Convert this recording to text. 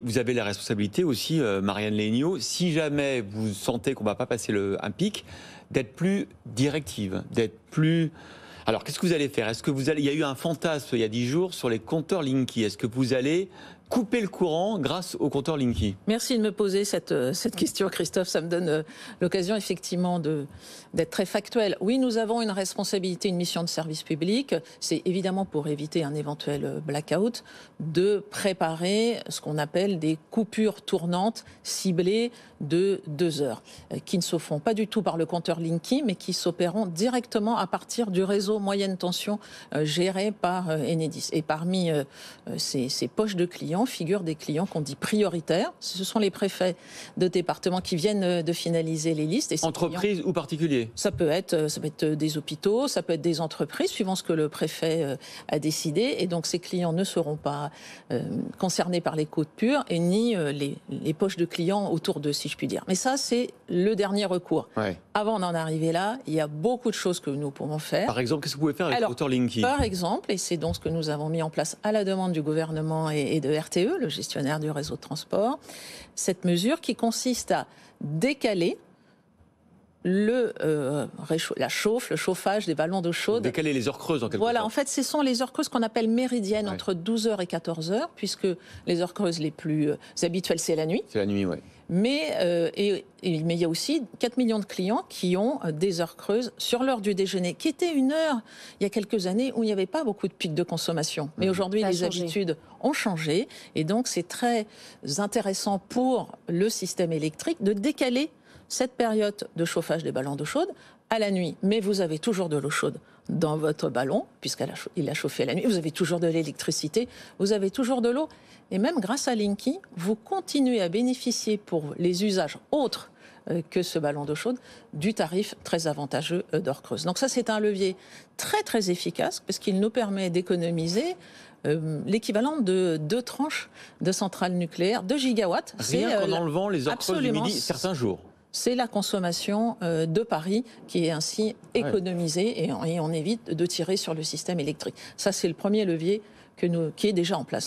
vous avez la responsabilité aussi, Marianne Léniaud, si jamais vous sentez qu'on ne va pas passer un pic, d'être plus directive, d'être plus... Alors, qu'est-ce que vous allez faire? Est-ce que vous allez... Il y a eu un fantasme il y a 10 jours sur les compteurs Linky. Est-ce que vous allez couper le courant grâce aux compteurs Linky? Merci de me poser cette question, Christophe. Ça me donne l'occasion, effectivement, d'être très factuel. Oui, nous avons une responsabilité, une mission de service public. C'est évidemment pour éviter un éventuel blackout, de préparer ce qu'on appelle des coupures tournantes ciblées de 2 heures, qui ne se font pas du tout par le compteur Linky, mais qui s'opéreront directement à partir du réseau moyenne tension géré par Enedis. Et parmi ces poches de clients, figurent des clients qu'on dit prioritaires. Ce sont les préfets de département qui viennent de finaliser les listes. Et entreprises ou particuliers? Ça peut être des hôpitaux, ça peut être des entreprises, suivant ce que le préfet a décidé. Et donc ces clients ne seront pas concernés par les coupures et ni les poches de clients autour d'eux, si je puis dire. Mais ça, c'est le dernier recours. Ouais. Avant d'en arriver là, il y a beaucoup de choses que nous pouvons faire. Par exemple, qu'est-ce que vous pouvez faire avec le compteur Linky? Par exemple, et c'est donc ce que nous avons mis en place à la demande du gouvernement et de RTE, le gestionnaire du réseau de transport, cette mesure qui consiste à décaler le chauffage des ballons d'eau chaude. Décaler les heures creuses en quelque sorte. Voilà, en fait, ce sont les heures creuses qu'on appelle méridiennes, entre 12h et 14h, puisque les heures creuses les plus habituelles, c'est la nuit. C'est la nuit, oui. Mais il y a aussi 4 millions de clients qui ont des heures creuses sur l'heure du déjeuner, qui était une heure, il y a quelques années, où il n'y avait pas beaucoup de pics de consommation. Mais aujourd'hui, les habitudes ont changé. Et donc, c'est très intéressant pour le système électrique de décaler cette période de chauffage des ballons d'eau chaude à la nuit. Mais vous avez toujours de l'eau chaude dans votre ballon, puisqu'il a chauffé la nuit. Vous avez toujours de l'électricité, vous avez toujours de l'eau. Et même grâce à Linky, vous continuez à bénéficier pour les usages autres que ce ballon d'eau chaude du tarif très avantageux d'heures creuses. Donc ça, c'est un levier très très efficace parce qu'il nous permet d'économiser l'équivalent de 2 tranches de centrales nucléaires, 2 gigawatts. Rien qu'en enlevant les heures creuses du midi certains jours. C'est la consommation de Paris qui est ainsi économisée et on évite de tirer sur le système électrique. Ça, c'est le premier levier qui est déjà en place.